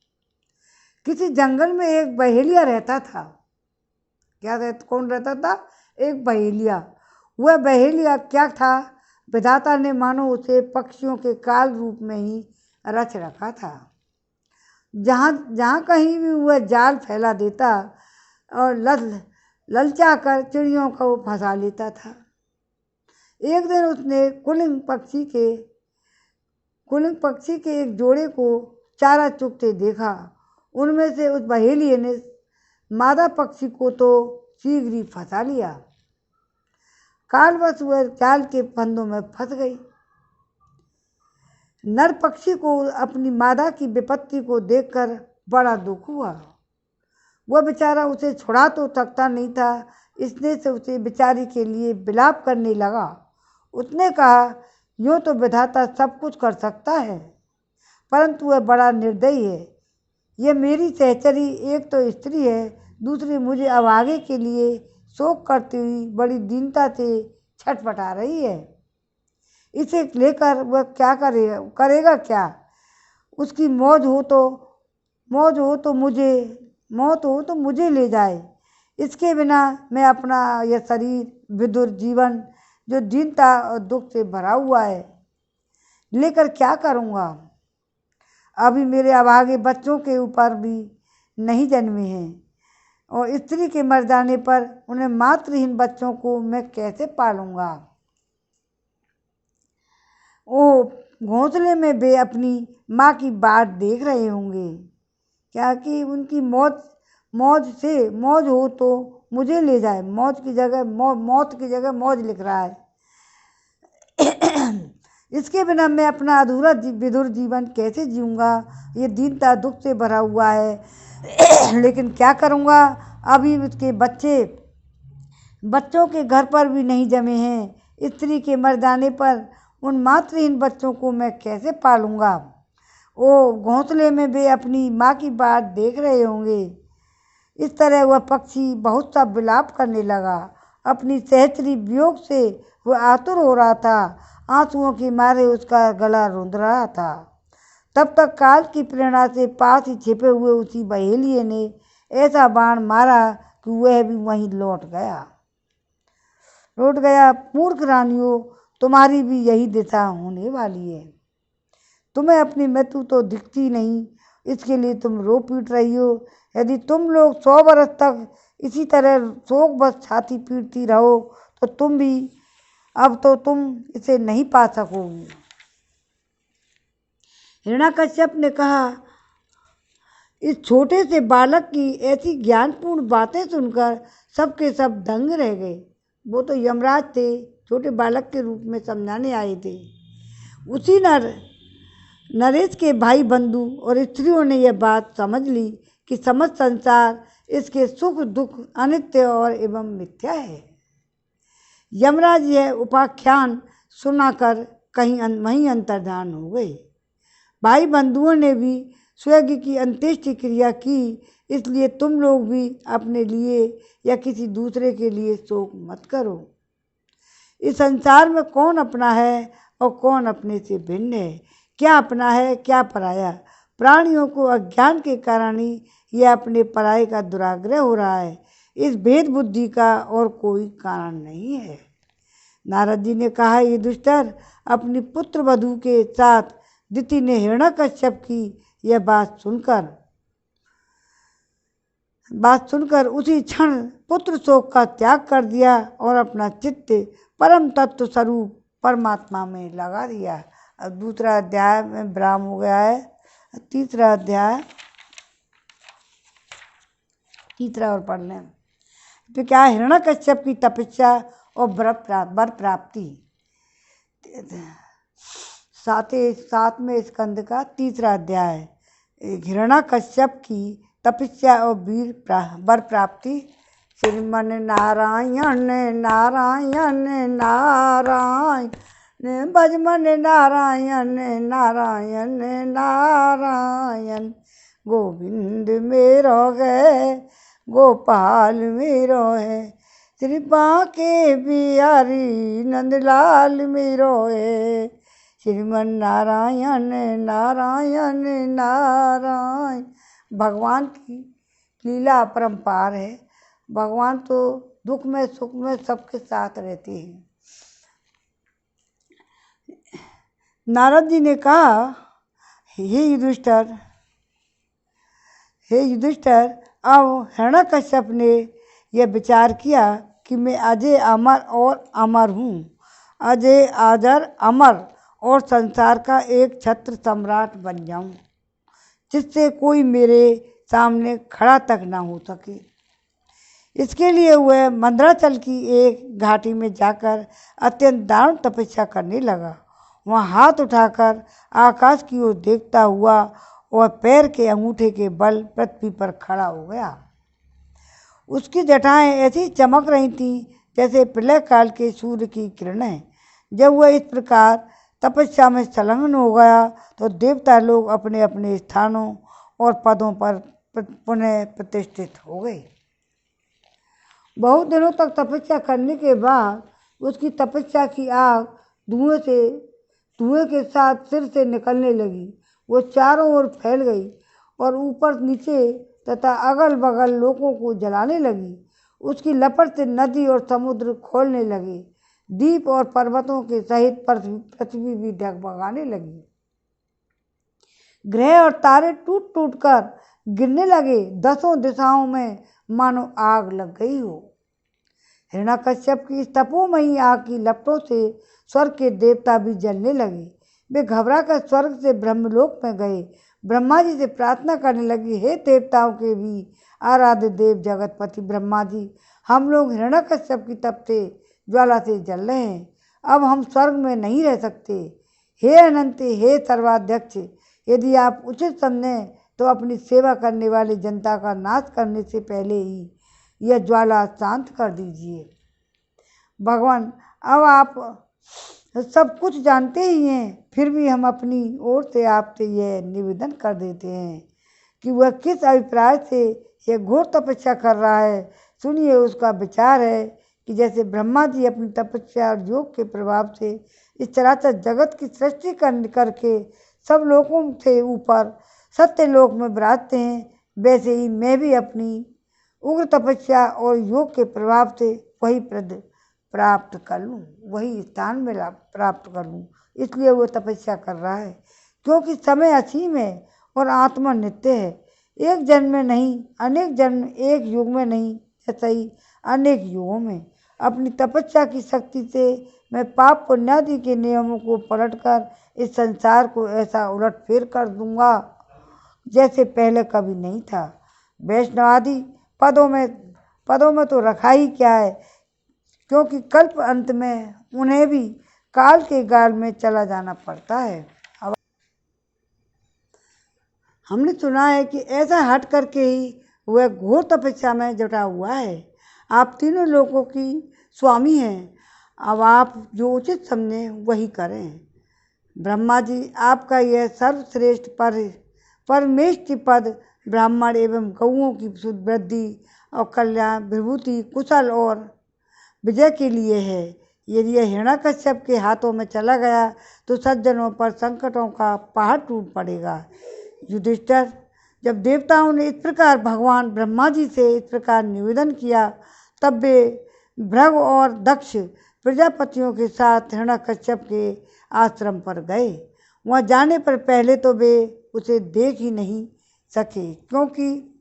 किसी जंगल में एक बहेलिया रहता था। कौन रहता था? एक बहेलिया। वह बहेलिया क्या था? विधाता ने मानो उसे पक्षियों के काल रूप में ही रच रखा था। जहाँ कहीं भी वह जाल फैला देता और ललचा कर चिड़ियों को फंसा लेता था। एक दिन उसने कुलिंग पक्षी के एक जोड़े को चारा चुगते देखा। उनमें से उस बहेलिये ने मादा पक्षी को तो शीघ्र ही फंसा लिया। कालवश वह जाल के फंदों में फंस गई। नर पक्षी को अपनी मादा की विपत्ति को देखकर बड़ा दुख हुआ। वह बेचारा उसे छुड़ा तो सकता नहीं था, इसने से उसे बेचारी के लिए विलाप करने लगा। उसने कहा, यूँ तो विधाता सब कुछ कर सकता है, परंतु वह बड़ा निर्दयी है। यह मेरी सहचरी एक तो स्त्री है, दूसरी मुझे अभागे के लिए शोक करती हुई बड़ी दीनता से छटपटा रही है। इसे लेकर वह क्या करेगा क्या? उसकी मौत हो तो मुझे ले जाए। इसके बिना मैं अपना यह शरीर विदुर जीवन जो दीनता और दुख से भरा हुआ है, लेकर क्या करूँगा? अभी मेरे अभागे बच्चों के ऊपर भी नहीं जन्मे हैं, और स्त्री के मर जाने पर उन्हें मातृहीन बच्चों को मैं कैसे पालूँगा? ओ घोंसले में वे अपनी माँ की बाट देख रहे होंगे, क्या कि उनकी मौज हो तो मुझे ले जाए। मौत की जगह मौज लिख रहा है। इसके बिना मैं अपना अधूरा विधुर जीवन कैसे जीऊँगा? ये दीनता दुख से भरा हुआ है। लेकिन क्या करूँगा? अभी उसके बच्चे बच्चों के घर पर भी नहीं जमे हैं। स्त्री के मर जाने पर उन मातृहीन बच्चों को मैं कैसे पालूंगा? वो घोंसले में वे अपनी माँ की बाट देख रहे होंगे। इस तरह वह पक्षी बहुत सा विलाप करने लगा। अपनी सहचरी वियोग से वह आतुर हो रहा था। आंसुओं के मारे उसका गला रुंध रहा था। तब तक काल की प्रेरणा से पास ही छिपे हुए उसी बहेलिए ने ऐसा बाण मारा कि वह भी वहीं लौट गया। मूर्ख रानियों, तुम्हारी भी यही दिशा होने वाली है। तुम्हें अपनी मृत्यु तो दिखती नहीं, इसके लिए तुम रो पीट रही हो। यदि तुम लोग 100 बरस तक इसी तरह शोक बस छाती पीटती रहो तो तुम इसे नहीं पा सकोगी। हिरण्यकश्यप ने कहा, इस छोटे से बालक की ऐसी ज्ञानपूर्ण बातें सुनकर सबके सब दंग रह गए। वो तो यमराज थे, छोटे बालक के रूप में समझाने आए थे। उसी नरेश के भाई बंधु और स्त्रियों ने यह बात समझ ली कि समस्त संसार, इसके सुख दुख अनित्य और एवं मिथ्या है। यमराज यह उपाख्यान सुनाकर वहीं अंतर्धान हो गए। भाई बंधुओं ने भी स्वर्ग की अंत्येष्टि क्रिया की। इसलिए तुम लोग भी अपने लिए या किसी दूसरे के लिए शोक मत करो। इस संसार में कौन अपना है और कौन अपने से भिन्न है, क्या अपना है क्या पराया। प्राणियों को अज्ञान के कारण ही यह अपने पराये का दुराग्रह हो रहा है। इस भेद बुद्धि का और कोई कारण नहीं है। नारद जी ने कहा, ये दुष्टर, अपनी पुत्र वधू के साथ दिति ने हिरण्यकश्यप की यह बात सुनकर उसी क्षण पुत्र शोक का त्याग कर दिया और अपना चित्त परम तत्व स्वरूप परमात्मा में लगा दिया। अब दूसरा अध्याय में विराम हो गया है। तीसरा अध्याय और पढ़ लें। तो क्या, हिरण्यकश्यप की तपस्या और वर प्राप्ति। 7वें स्कंद का तीसरा अध्याय। हिरण्यकश्यप की तपस्या और वर प्राप्ति। श्रीमन नारायण नारायण नारायण, भजमन नारायण नारायण नारायण। गोविंद मेरो है, गोपाल मेरो है, श्री बांके बिहारी नंदलाल मेरो है। श्रीमन नारायण नारायण नारायण। भगवान की लीला अपरंपार है। भगवान तो दुख में सुख में सबके साथ रहते हैं। नारद जी ने कहा, हे युधिष्ठिर, अब हिरण्यकश्यप ने यह विचार किया कि मैं अजय अमर हूँ। अजय अजर अमर और संसार का एक छत्र सम्राट बन जाऊं, जिससे कोई मेरे सामने खड़ा तक ना हो सके। इसके लिए वह मंदराचल की एक घाटी में जाकर अत्यंत दारुण तपस्या करने लगा। वहाँ हाथ उठाकर आकाश की ओर देखता हुआ और पैर के अंगूठे के बल पृथ्वी पर खड़ा हो गया। उसकी जटाएं ऐसी चमक रही थीं जैसे प्रलय काल के सूर्य की किरणें। जब वह इस प्रकार तपस्या में संलग्न हो गया तो देवता लोग अपने अपने स्थानों और पदों पर पुनः प्रतिष्ठित हो गए। बहुत दिनों तक तपस्या करने के बाद उसकी तपस्या की आग धुएं के साथ सिर से निकलने लगी। वो चारों ओर फैल गई और ऊपर नीचे तथा अगल बगल लोगों को जलाने लगी। उसकी लपट से नदी और समुद्र खोलने लगे। द्वीप और पर्वतों के सहित पृथ्वी भी डगमगाने लगी। ग्रह और तारे टूट टूट कर गिरने लगे। 10 दिशाओं में मानो आग लग गई हो। हिरण्यकश्यप की इस तपोमयी आग की लपटों से स्वर्ग के देवता भी जलने लगे। वे घबरा कर स्वर्ग से ब्रह्मलोक में गए। ब्रह्मा जी से प्रार्थना करने लगे, हे देवताओं के भी आराध्य देव जगतपति ब्रह्मा जी, हम लोग हिरण्यकश्यप की तपते ज्वाला से जल रहे हैं। अब हम स्वर्ग में नहीं रह सकते। हे अनंत, हे सर्वाध्यक्ष, यदि आप उचित समझें तो अपनी सेवा करने वाली जनता का नाश करने से पहले ही यह ज्वाला शांत कर दीजिए। भगवान, अब आप सब कुछ जानते ही हैं, फिर भी हम अपनी ओर से आपसे यह निवेदन कर देते हैं कि वह किस अभिप्राय से यह घोर तपस्या कर रहा है। सुनिए, उसका विचार है कि जैसे ब्रह्मा जी अपनी तपस्या और योग के प्रभाव से इस चराचर जगत की सृष्टि करके सब लोगों से ऊपर सत्य लोक में विराजते हैं, वैसे ही मैं भी अपनी उग्र तपस्या और योग के प्रभाव से वही पद प्राप्त कर लूँ, वही स्थान में प्राप्त कर लूँ। इसलिए वो तपस्या कर रहा है, क्योंकि समय असीम है और आत्मा नित्य है। एक जन्म में नहीं, अनेक जन्म, एक युग में नहीं, ऐसा ही अनेक युगों में अपनी तपस्या की शक्ति से मैं पाप पुण्यादि के नियमों को पलटकर इस संसार को ऐसा उलटफेर कर दूंगा जैसे पहले कभी नहीं था। वैष्णवादि पदों में तो रखा ही क्या है, क्योंकि कल्प अंत में उन्हें भी काल के गाल में चला जाना पड़ता है। हमने सुना है कि ऐसा हट करके ही वह घोर तपस्या में जुटा हुआ है। आप तीनों लोगों की स्वामी हैं, अब आप जो उचित समझें वही करें। ब्रह्मा जी, आपका यह सर्वश्रेष्ठ परमेष्टि पद ब्राह्मण एवं गौओं की वृद्धि और कल्याण, विभूति, कुशल और विजय के लिए है। यदि यह हिरण्यकश्यप के हाथों में चला गया तो सज्जनों पर संकटों का पहाड़ टूट पड़ेगा। युधिष्ठिर, जब देवताओं ने इस प्रकार भगवान ब्रह्मा जी से इस प्रकार निवेदन किया, तब वे भृगु और दक्ष प्रजापतियों के साथ हिरण्यकश्यप के आश्रम पर गए। वहाँ जाने पर पहले तो वे उसे देख ही नहीं सके, क्योंकि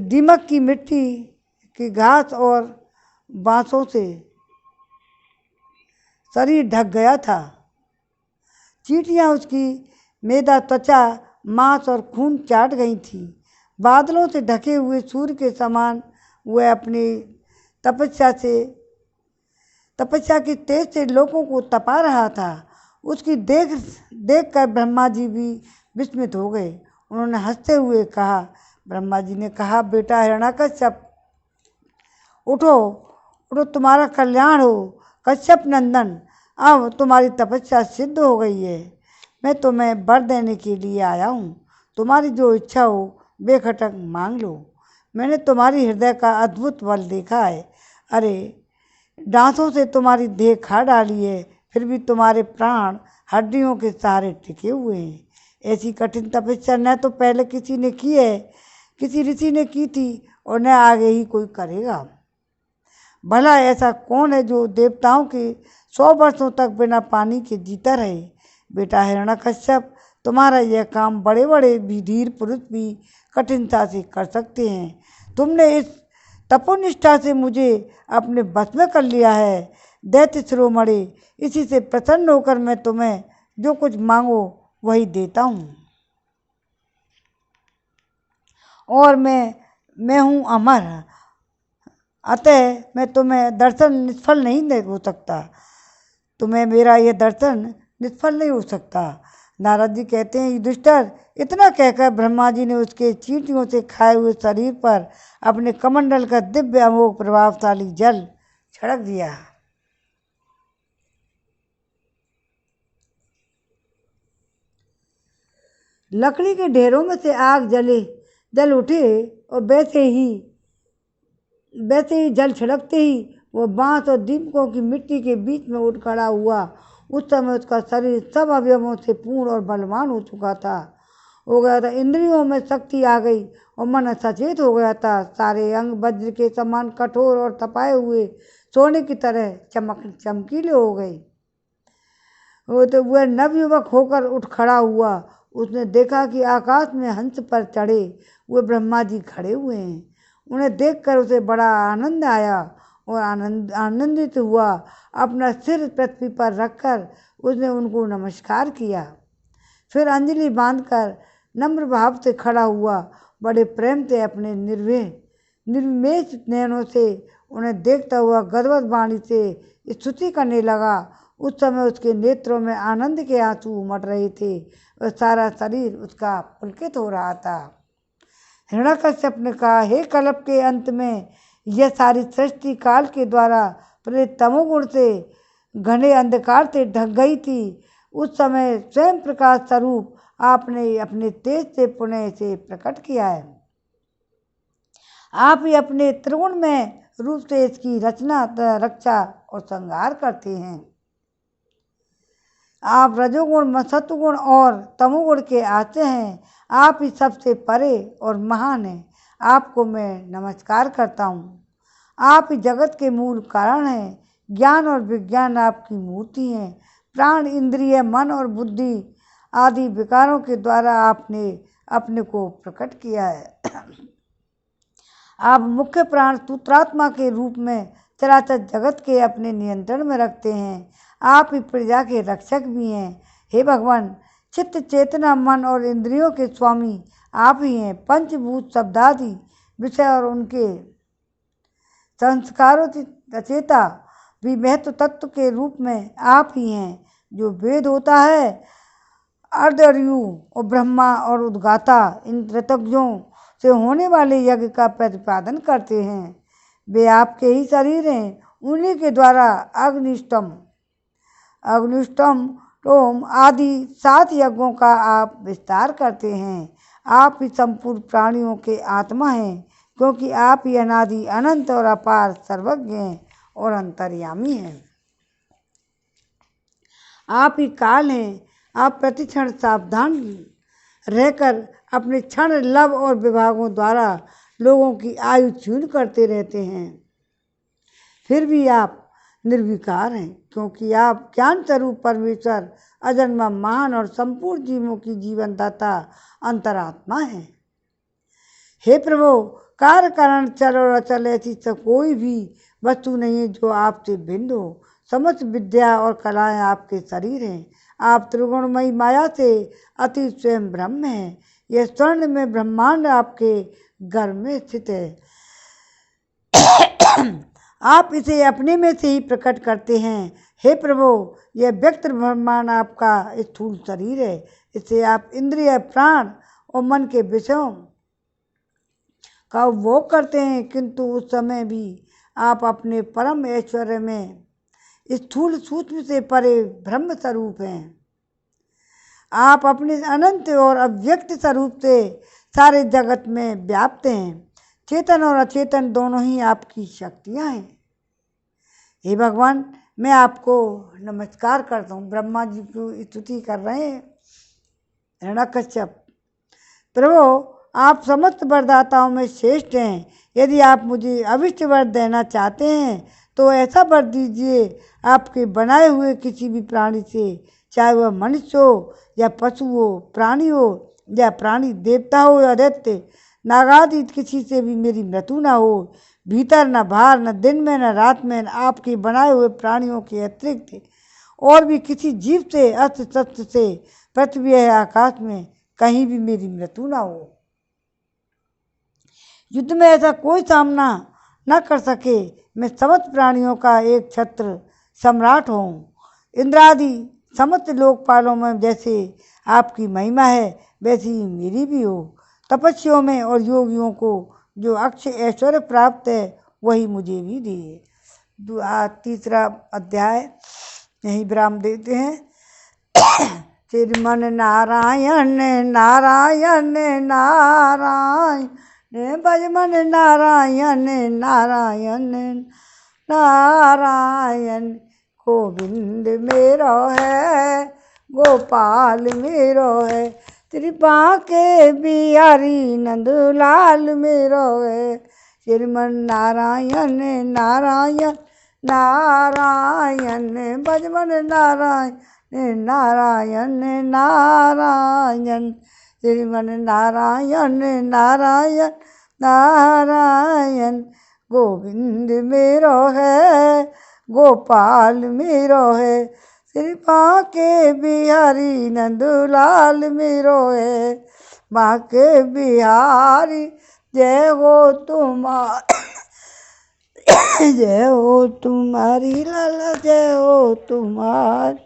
दीमक की मिट्टी की घास और बांसों से शरीर ढक गया था। चींटियाँ उसकी मेदा, त्वचा, मांस और खून चाट गई थी। बादलों से ढके हुए सूर्य के समान वह अपनी तपस्या की तेज से लोगों को तपा रहा था। उसकी देख कर ब्रह्मा जी भी विस्मित हो गए। उन्होंने हंसते हुए कहा, ब्रह्मा जी ने कहा, बेटा हिरण्यकश्यप, उठो उठो, तुम्हारा कल्याण हो। कश्यप नंदन, अब तुम्हारी तपस्या सिद्ध हो गई है। मैं तुम्हें वर देने के लिए आया हूँ। तुम्हारी जो इच्छा हो बेखटक मांग लो। मैंने तुम्हारी हृदय का अद्भुत बल देखा है। अरे, डांसों से तुम्हारी देह खा डाली है, फिर भी तुम्हारे प्राण हड्डियों के सहारे टिके हुए हैं। ऐसी कठिन तपस्या न तो पहले किसी ने की है, किसी ऋषि ने की थी, और न आगे ही कोई करेगा। भला ऐसा कौन है जो देवताओं के 100 वर्षों तक बिना पानी के जीता रहे। बेटा हिरण्यकश्यप, तुम्हारा यह काम बड़े बड़े भी धीर पुरुष भी कठिनता से कर सकते हैं। तुमने इस तपोनिष्ठा से मुझे अपने बस में कर लिया है। दैत्य शिरोमणि, इसी से प्रसन्न होकर मैं तुम्हें जो कुछ मांगो वही देता हूँ। और मैं हूँ अमर, अतः मैं तुम्हें दर्शन निष्फल नहीं हो सकता। तुम्हें मेरा यह दर्शन निष्फल नहीं हो सकता। नारद जी कहते हैं, युधिष्ठिर, इतना कहकर ब्रह्मा जी ने उसके चींटियों से खाए हुए शरीर पर अपने कमंडल का दिव्य अमोघ प्रभावशाली जल छिड़क दिया। लकड़ी के ढेरों में से आग जल उठे और वैसे ही जल छिड़कते ही वो बांस और दीपकों की मिट्टी के बीच में उठ खड़ा हुआ। उस समय उसका शरीर सब अवयवों से पूर्ण और बलवान हो गया था। इंद्रियों में शक्ति आ गई और मन सचेत हो गया था। सारे अंग वज्र के समान कठोर और तपाए हुए सोने की तरह चमकीले हो गए। तो वह नवयुवक होकर उठ खड़ा हुआ। उसने देखा कि आकाश में हंस पर चढ़े हुए ब्रह्मा जी खड़े हुए हैं। उन्हें देखकर उसे बड़ा आनंद आया और आनंदित हुआ। अपना सिर पृथ्वी पर रखकर उसने उनको नमस्कार किया। फिर अंजलि बांधकर नम्र भाव से खड़ा हुआ। बड़े प्रेम से अपने निर्मेश नयनों से उन्हें देखता हुआ गदगद वाणी से स्तुति करने लगा। उस समय उसके नेत्रों में आनंद के आंसू उमड़ रहे थे और सारा शरीर उसका पुलकित हो रहा था। हिरण्यकश्यप ने कहा, हे कल्प के अंत में यह सारी सृष्टि काल के द्वारा प्रेरित तमोगुण से घने अंधकार से ढक गई थी। उस समय स्वयं प्रकाश स्वरूप आपने अपने तेज से पुनः इसे प्रकट किया है। आप ही अपने त्रिगुण में रूप से इसकी रचना, रक्षा और संहार करते हैं। आप रजोगुण, सत्वगुण और तमोगुण के आते हैं। आप ही सबसे परे और महान हैं। आपको मैं नमस्कार करता हूँ। आप ही जगत के मूल कारण हैं। ज्ञान और विज्ञान आपकी मूर्ति हैं। प्राण, इंद्रिय, मन और बुद्धि आदि विकारों के द्वारा आपने अपने को प्रकट किया है। आप मुख्य प्राण सूत्रात्मा के रूप में चराचर जगत के अपने नियंत्रण में रखते हैं। आप ही प्रजा के रक्षक भी हैं। हे भगवान, चित्त, चेतना, मन और इंद्रियों के स्वामी आप ही हैं। पंचभूत शब्दादि विषय और उनके संस्कारों की रचयिता भी महत्व तत्व के रूप में आप ही हैं। जो वेद होता है, अर्धर्यु और ब्रह्मा और उद्गाता इन ऋतज्ञों से होने वाले यज्ञ का प्रतिपादन करते हैं। वे आपके ही शरीर हैं। उन्हीं के द्वारा अग्निष्टम, टोम आदि 7 यज्ञों का आप विस्तार करते हैं। आप ही संपूर्ण प्राणियों के आत्मा हैं, क्योंकि आप ही अनादि, अनंत और अपार सर्वज्ञ हैं और अंतर्यामी हैं। आप ही काल हैं। आप प्रतिक्षण सावधान रहकर अपने क्षण, लव और विभागों द्वारा लोगों की आयु क्षीण करते रहते हैं। फिर भी आप निर्विकार हैं, क्योंकि आप ज्ञान स्वरूप परमेश्वर, अजन्मा, महान और संपूर्ण जीवों की जीवनदाता अंतरात्मा हैं। हे प्रभु, कार्य, कारण, चल और अचल ऐसी कोई भी वस्तु नहीं है जो आपसे भिन्न हो। समस्त विद्या और कलाएं आपके शरीर हैं। आप त्रिगुणमयी माया से अति स्वयं ब्रह्म हैं। यह स्वर्ण में ब्रह्मांड आपके गर्भ में स्थित है। आप इसे अपने में से ही प्रकट करते हैं। हे प्रभु, यह व्यक्त ब्रह्मांड आपका स्थूल शरीर है। इसे आप इंद्रिय, प्राण और मन के विषयों का उपभोग करते हैं, किंतु उस समय भी आप अपने परम ऐश्वर्य में स्थूल सूक्ष्म से परे ब्रह्म स्वरूप हैं। आप अपने अनंत और अव्यक्त स्वरूप से सारे जगत में व्याप्त हैं। चेतन और अचेतन दोनों ही आपकी शक्तियाँ हैं। हे भगवान, मैं आपको नमस्कार करता हूँ। ब्रह्मा जी की स्तुति कर रहे हैं हिरण्यकश्यप। प्रभु, आप समस्त वरदाताओं में श्रेष्ठ हैं। यदि आप मुझे अभिष्ट वर देना चाहते हैं तो ऐसा वर दीजिए। आपके बनाए हुए किसी भी प्राणी से, चाहे वह मनुष्य हो या पशु हो, प्राणी हो या प्राणी, देवता हो या दैत्य, नागादि, किसी से भी मेरी मृत्यु न हो। भीतर न बाहर, न दिन में न रात में, आपके बनाए हुए प्राणियों के अतिरिक्त और भी किसी जीव से, अस्त्र शस्त्र से, पृथ्वी है आकाश में कहीं भी मेरी मृत्यु न हो। युद्ध में ऐसा कोई सामना न कर सके। मैं समस्त प्राणियों का एक छत्र सम्राट हूँ। इंद्रादि समस्त लोकपालों में जैसे आपकी महिमा है, वैसी ही मेरी भी हो। तपस्वियों में और योगियों को जो अक्षय ऐश्वर्य प्राप्त है, वही मुझे भी दिए। 3 अध्याय यहीं विराम देते हैं। श्रीमन नारायण नारायण नारायण, भजमन नारायण नारायण नारायण। गोविंद मेरो है, गोपाल मेरो है, कृपा के बिहारी नंदलाल मेरो है। श्रीमन नारायण नारायण नारायण, भजमन नारायण नारायण नारायण। श्रीमन नारायण नारायण नारायण। गोविंद मेरो है, गोपाल मेरो है, कृपा के बिहारी नंदलाल मेरो है। माँ के बिहारी जय हो तुम्हारी, जय हो तुम्हारी लाला, जय हो तुम्हारी।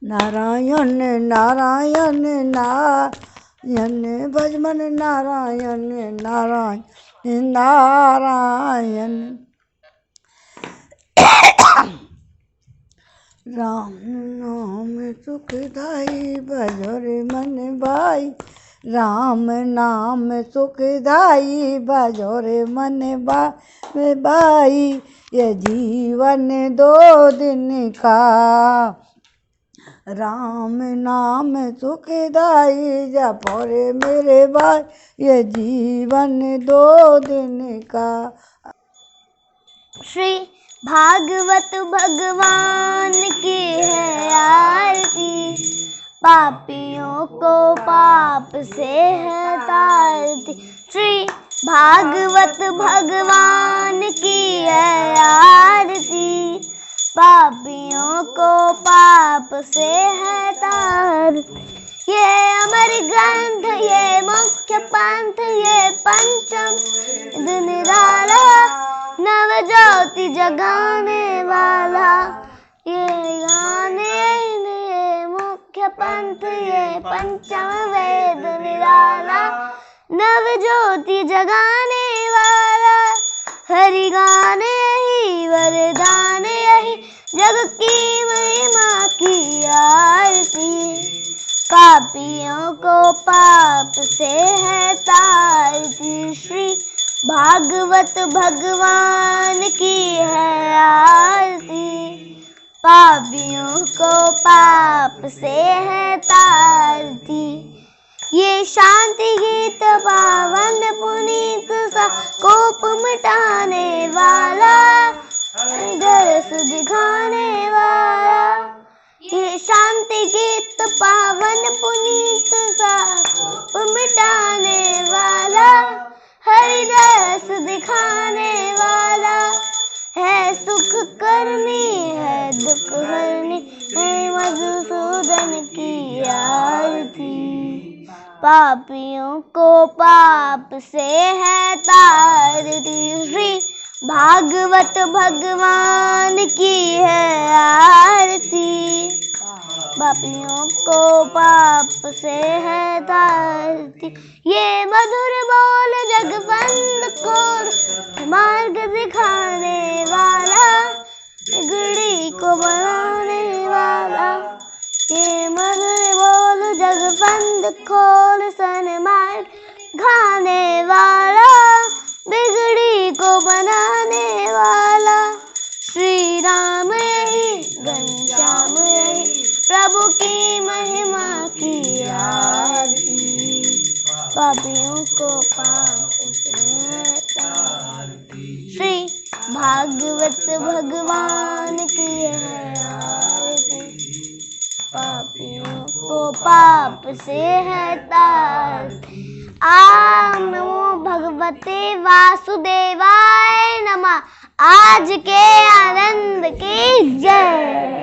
नारायण नारायण नारायण भज मन नारायण नारायण नारायण। राम नाम सुखदाई भजो रे मन भाई, राम नाम सुखदाई भजो रे मन भाई। ये जीवन 2 दिन का, राम नाम सुखदाई जपो रे मेरे भाई। ये जीवन 2 दिन का।
श्री भागवत भगवान की है आरती, पापियों को पाप से है तारती। श्री भागवत भगवान की है आरती, पापियों को पाप से है तारती। ये अमर ग्रंथ, ये मुख्य पंथ, ये पंचम निराला, नव ज्योति जगाने वाला। ये गाने ये मुख्य पंथ, ये पंचम वेद निराला, नव ज्योति जगाने वाला। हरि गाने ही वरदान यही, जग की महिमा की आरती। पापियों को पाप से है तारती, श्री भागवत भगवान की है आरती। पापियों को पाप से है तारती। ये शांति गीत पावन पुनीत सा, कोप मिटाने वाला, दर्श दिखाने वाला। ये शांति गीत पावन पुनीत सा, कोप मिटाने वाला, हरिदास दिखाने वाला। है सुख करनी है दुख हरनी, है मधुसूदन की आरती। पापियों को पाप से है तारती, श्री भागवत भगवान की है आरती। पापियों को पाप से है तारती। ये मधुर बोल जगबंद को मार्ग दिखाने वाला, बिगड़ी को बनाने वाला। ये मधुर बोल जगबंद खोल सन्मार्ग दिखाने वाला, बिगड़ी को बनाने वाला। श्री राम यही घनश्याम यही, प्रभु की महिमा की आरती। पापियों को पाप से तारती, श्री भागवत भगवान की है आरती। पापियों को पाप से है तारती। आम नमो भगवते वासुदेवाय नमः। आज के आनंद की जय।